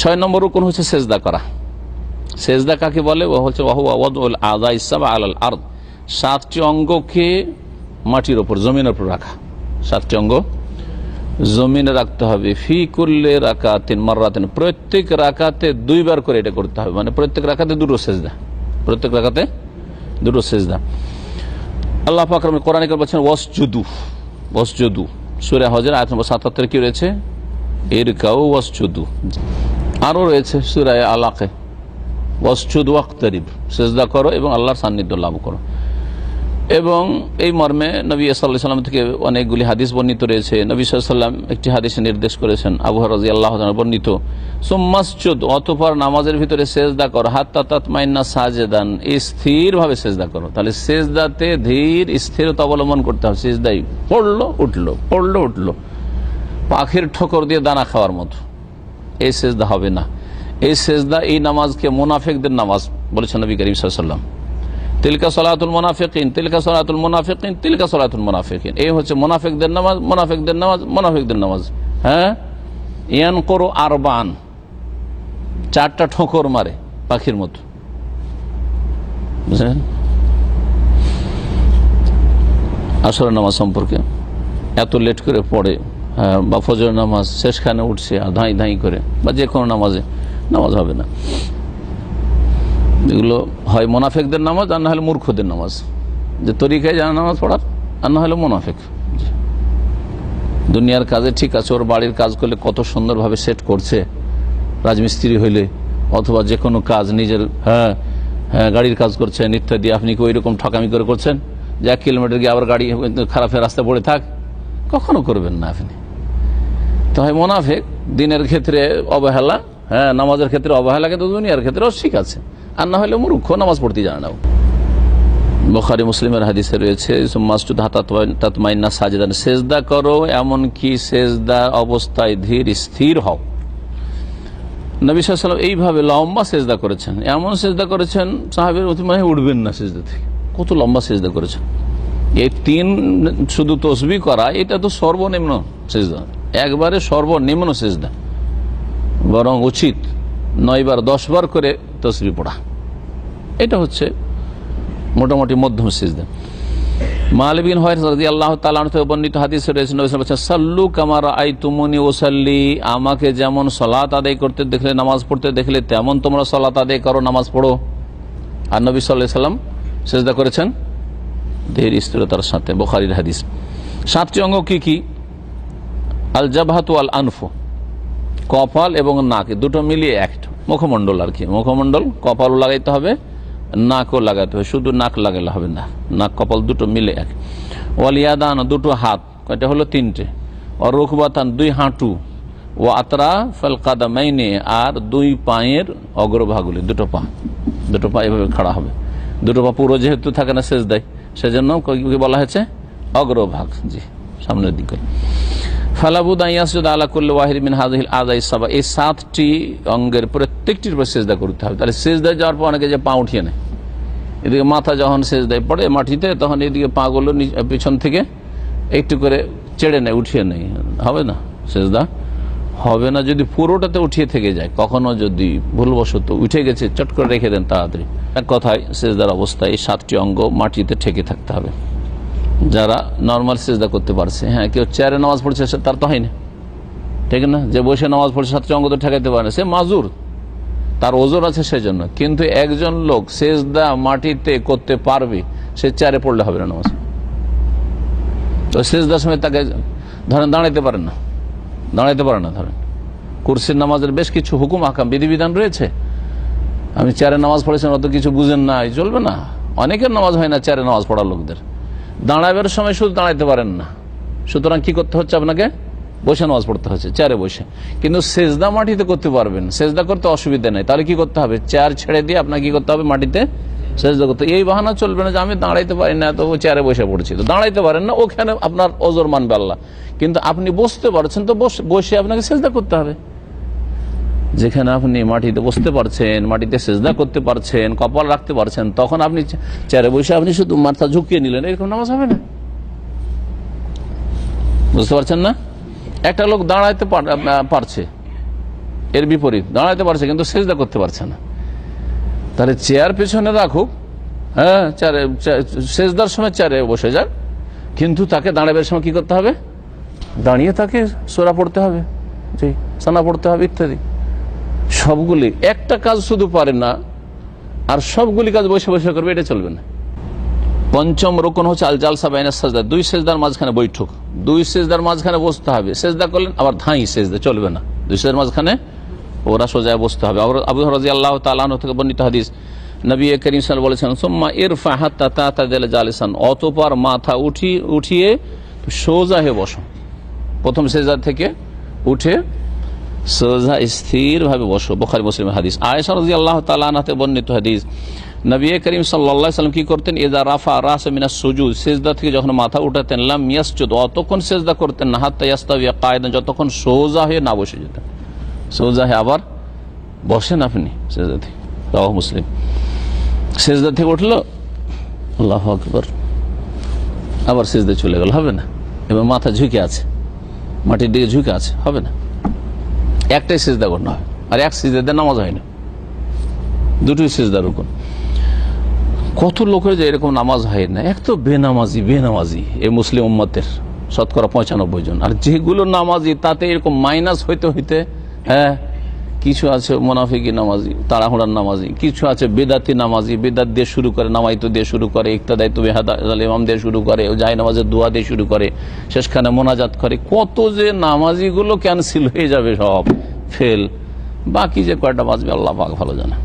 6 নম্বর রুকন হচ্ছে সেজদা করা। সেজদা কাকে বলে? ও হচ্ছে ওয়াদউল আযা ইসসাবা আলাল আরদ, 7টি অঙ্গকে মাটির উপর, জমিনের উপর রাখা। 7টি অঙ্গ জমিনে রাখতে হবে। ফি কুল্লি রাকাতিন মাররাতিন, প্রত্যেক রাকাতে 2 বার করে এটা করতে হবে, মানে প্রত্যেক রাকাতে 2টো সেজদা, প্রত্যেক রাকাতে 2টো সেজদা। আল্লাহ পাক কোরআনে বলছেন ওয়াসজুদু, ওয়াসজুদু, সূরা হজের আয়াত নম্বর 77 কি রয়েছে? ইরকাউ ওয়াসজুদু। আরো রয়েছে সূরা আলাকে ওয়াসজুদু ওয়াক্তারিব, সেজদা করো এবং আল্লাহর সান্নিধ্য লাভ করো। এবং এই মর্মে নবী সাল্লাল্লাহু আলাইহি ওয়াসাল্লাম থেকে অনেকগুলি হাদিস বর্ণিত রয়েছে। নবী সাল্লাল্লাহু আলাইহি ওয়াসাল্লাম একটি হাদিসে নির্দেশ করেছেন, আবু হুরায়রা রাদিয়াল্লাহু আনহু বর্ণিত, সুম্মাসজুদ, অতঃপর নামাজের ভিতরে সেজদা করো, হাত্তা তাতমাইন্না সাজিদান, স্থির ভাবে সেজদা করো। তাহলে সেজদাতে ধীর স্থিরতা অবলম্বন করতে হবে। সেজদাই পড়লো উঠলো, পড়লো উঠলো, পাখির ঠোকর দিয়ে দানা খাওয়ার মতো এই সেজদা হবে না। এই সেজদা, এই নামাজকে মুনাফিকদের নামাজ বলেছেন নবী করিম সাল্লাল্লাহু আলাইহি ওয়াসাল্লাম। তিলকা সালাতুল মুনাফিকিন, তিলকা সালাতুল মুনাফিকিন, তিলকা সালাতুল মুনাফিকিন, এই হচ্ছে মুনাফিকদের নামাজ, মুনাফিকদের নামাজ, মুনাফিকদের নামাজ। হ্যাঁ, ইয়ানকুরু আরবান, 4টা ঠোকর মারে পাখির মতো, বুঝলেন? আসরের নামাজ সম্পর্কে এত লেট করে পড়ে, বা ফজরের নামাজ শেষখানে উঠছে আর ধাই ধাই করে, বা যে কোনো নামাজে, নামাজ হবে না। এগুলো হয় মুনাফিকদের নামাজ, আর না হলে মূর্খদের নামাজ, যে তরিকায় জানা নামাজ পড়ার, আর না হলে মুনাফিক। দুনিয়ার কাজে ঠিক আছে, ওর বাড়ির কাজ করলে কত সুন্দরভাবে সেট করছে, রাজমিস্ত্রি হইলে, অথবা যে কোনো কাজ নিজের গাড়ির কাজ করছেন ইত্যাদি, আপনি কি ওই রকম ঠকামি করে করছেন যে 1 কিলোমিটার গিয়ে আবার গাড়ি খারাপের রাস্তা পড়ে থাক? কখনো করবেন না আপনি। তো হয় মুনাফিক, দিনের ক্ষেত্রে অবহেলা, নামাজের ক্ষেত্রে অবহেলা, কিন্তু দুনিয়ার ক্ষেত্রেও ঠিক আছে, আর না হলে মূর্খ, নামাজ পড়তে জানে না। বুখারী মুসলিমের হাদিসে রয়েছে, সুম্মাসজুদ হাত্তা তাতমাইন্না সাজিদান, সেজদা করো এমনকি সেজদা অবস্থায় ধীর স্থির হও। নবী সাল্লাল্লাহু আলাইহি ওয়াসাল্লাম এইভাবে লম্বা সেজদা করেছেন, এমন সেজদা করেছেন সাহাবীর মনে উঠবেন না সেজদা থেকে, কত লম্বা সেজদা করেছেন। এই 3 শুধু তাসবিহ করা, এটা তো সর্বনিম্ন সেজদা, একবারে সর্বনিম্ন সেজদা। বরং উচিত 9 বার 10 বার করে তাসবিহ পড়া, এটা হচ্ছে মোটামুটি মধ্যম সিজদা। মালিক বিন হুয়াইরিস রাদিয়াল্লাহু তাআলা আনহু থেকে বর্ণিত হাদিসে রয়েছে, নবী সাল্লাল্লাহু আলাইহি ওয়াসাল্লাম বলেছেন, সাল্লু কামা রাআইতুমুনি উসাল্লি, আমাকে যেমন সালাত আদায় করতে দেখলে, নামাজ পড়তে দেখলে, তেমন তোমরা সালাত আদায় করো, নামাজ পড়ো। আর নবী সাল্লাল্লাহু আলাইহি ওয়াসাল্লাম সিজদা করেছেন ধীর স্থিরতার সাথে। বুখারীর হাদিস। 7টি অঙ্গ কি কি? আল জাবহাতু আল আনফু, কপাল এবং নাক, দুটো মিলিয়ে একটা, মুখমণ্ডল আর কি, মুখমণ্ডল, কপালও লাগাইতে হবে, নাকও লাগাতে হবে, শুধু নাক লাগালে হবে না, নাক কপাল দুটো মিলে এক। ওয়াল ইয়াদান, দুটো হাত, কয়টা হলো? 3টে। ও রুকবাতান, 2 হাঁটু। ও আতরাফাল কাদামাইনি, আর 2 পায়ের অগ্রভাগগুলি, দুটো পা এভাবে খাড়া হবে। দুটো পা পুরো যেহেতু থাকে না সেজদায়, সেজন্য কি বলা হয়েছে? অগ্রভাগ, জি, সামনের দিকে। ফালাবুদ ইয়াসজুদ আলা কুল্লি ওয়াহিদ মিন হাযিহিল আযাই সাবা, এই 7টি অঙ্গের প্রত্যেকটির উপর সেজদা করতে হবে। তাহলে সেজদায় যাওয়ার পর অনেকে যে পা উঠিয়ে নেয়, এদিকে মাথা যখন সেজদায় পড়ে মাটিতে, তখন এদিকে পাগুলো পিছন থেকে একটু করে চেড়ে নেয়, উঠিয়ে নেয়, হবে না, সেজদা হবে না। যদি পুরোটাতে উঠিয়ে থেকে যায়, কখনো যদি ভুলবশত উঠে গেছে, চট করে রেখে দেন তাড়াতাড়ি। এক কথায় সেজদার অবস্থায় এই 7টি অঙ্গ মাটিতে ঠেকে থাকতে হবে। যারা নর্মাল সেজদা করতে পারছে, কেউ চেয়ারে নামাজ পড়ছে তার তো হয় না, ঠিক না? যে বসে নামাজ পড়ছে 7টি অঙ্গ তো ঠেকাইতে পারে না, সে মাজুর, তার ওজোর আছে সেজন্য। কিন্তু একজন লোক সেজদা মাটিতে করতে পারবে, সে চেয়ারে পড়লে হবে না নামাজ। তো সেজদার সময় তাকে ধরেন দাঁড়াইতে পারে না, ধরেন কুরসির নামাজের বেশ কিছু হুকুম আহকাম, বিধিবিধান রয়েছে। আমি চেয়ারে নামাজ পড়েছেন, অত কিছু বুঝেন না, চলবে না। অনেকের নামাজ হয় না চেয়ারে নামাজ পড়া লোকদের। দাঁড়াবার সময় শুধু দাঁড়াইতে পারেন না, সুতরাং কি করতে হচ্ছে? আপনাকে বসে নামাজ পড়তে হচ্ছে, চেয়ারে বসে। কিন্তু সেজদা মাটিতে করতে পারবেন, সেজদা করতে অসুবিধা নেই। তাহলে কি করতে হবে? চেয়ার ছেড়ে দিয়ে আপনাকে কি করতে হবে? মাটিতে সেজদা করতে। এই বাহানা চলবে না যে আমি দাঁড়াইতে পারি না, তো চেয়ারে বসে পড়ছি। তো দাঁড়াইতে পারেন না, ওখানে আপনার ওজর মানবে আল্লাহ। কিন্তু আপনি বসতে পারছেন, তো বসে আপনাকে সেজদা করতে হবে। যেখানে আপনি মাটিতে বসতে পারছেন, মাটিতে সেজদা করতে পারছেন, কপাল রাখতে পারছেন, তখন আপনি চেয়ারে বসে আপনি শুধু মাথা ঝুঁকিয়ে নিলেন, এরকম নামাজ হবে না। বুঝতে পারছেন না? একটা লোক দাঁড়াইতে পারছে, এর বিপরীত, দাঁড়াতে পারছে কিন্তু সেজদা করতে পারছে না। তাহলে চেয়ার পেছনে রাখুক, হ্যাঁ, সেজদার সময় চেয়ারে বসে যাক, কিন্তু তাকে দাঁড়াবার সময় কি করতে হবে? দাঁড়িয়ে তাকে সূরা পড়তে হবে, জি, সানা পড়তে হবে ইত্যাদি। সবগুলি, একটা কাজ শুধু পারে না আর সবগুলি কাজ বসে বসে করবে, এটা চলবে না। পঞ্চম রুকন হচ্ছে আল জালসা বাইনা সাজদা, দুই সেজদার মাঝখানে বৈঠক। দুই সেজদার মাঝখানে বসতে হবে, সেজদা করলেন আবার ধাঁই সেজদা, চলবে না। দুই সেজদার মাঝখানে ওরা সোজায় বসতে হবে। আবু হুরায়রা রাদিয়াল্লাহু তাআলা আনহু থেকে বর্ণিত হাদিস, নবী করিম সাল্লাল্লাহু আলাইহি ওয়াসাল্লাম বলেছেন, সুম্মা ইরফা হাত্তা তাতাদিল জালিসান, অতঃপর মাথা উঠিয়ে সোজা হয়ে বসো। প্রথম সেজদা থেকে উঠে সোজা স্থির ভাবে বসো। বুখারী মুসলিমের হাদিস। আয়েশা রাদিয়াল্লাহু তাআলা আনহা থেকে বর্ণিত হাদিস, নবী করিম সাল্লাল্লাহু আলাইহি ওয়াসাল্লাম কি করতেন? ইযা রাফা রাসা মিনাস সুজুদ, সিজদা থেকে যখন মাথা উঠাতেন, লাম ইয়াসজুদ, অতক্ষণ সিজদা করতেন না, হাত্তা ইয়াস্তাবিয়া কায়দান, যতক্ষণ সোজা হয়ে না বসে যেতেন। সোজা হয়ে আবার বসেন আপনি সিজদা থেকে, রাওয়াহু মুসলিম। সিজদা থেকে উঠলো, আল্লাহু আকবার, আবার সিজদা চলে গেল, হবে না। এবার মাথা ঝুঁকে আছে, মাটির দিকে ঝুঁকে আছে, হবে না। একটাই সিজদা করতে হয়, আর এক সিজদাতে নামাজ হয় না, দুটোই সিজদা রুকুন। কত লোকের যে এরকম নামাজ হয় না, এক তো বেনামাজি এই মুসলিম উম্মতের শতকরা 95 জন, আর যেগুলো নামাজি তাতে এরকম মাইনাস হইতে হইতে, হ্যাঁ, কিছু আছে মুনাফিকি নামাজি, তাড়াহুড়ার নামাজি, কিছু আছে বেদাতি নামাজি, বেদাত দিয়ে শুরু করে, নামাইতো দিয়ে শুরু করে, ইক্তাদাইতু বিহাদাল ইমাম দিয়ে শুরু করে, জায় নামাজের দোয়া দিয়ে শুরু করে, শেষখানে মোনাজাত করে। কত যে নামাজিগুলো ক্যান্সেল হয়ে যাবে, সব ফেল, বাকি যে কয়টা বাঁচবে আল্লাহ পাক ভালো জানে।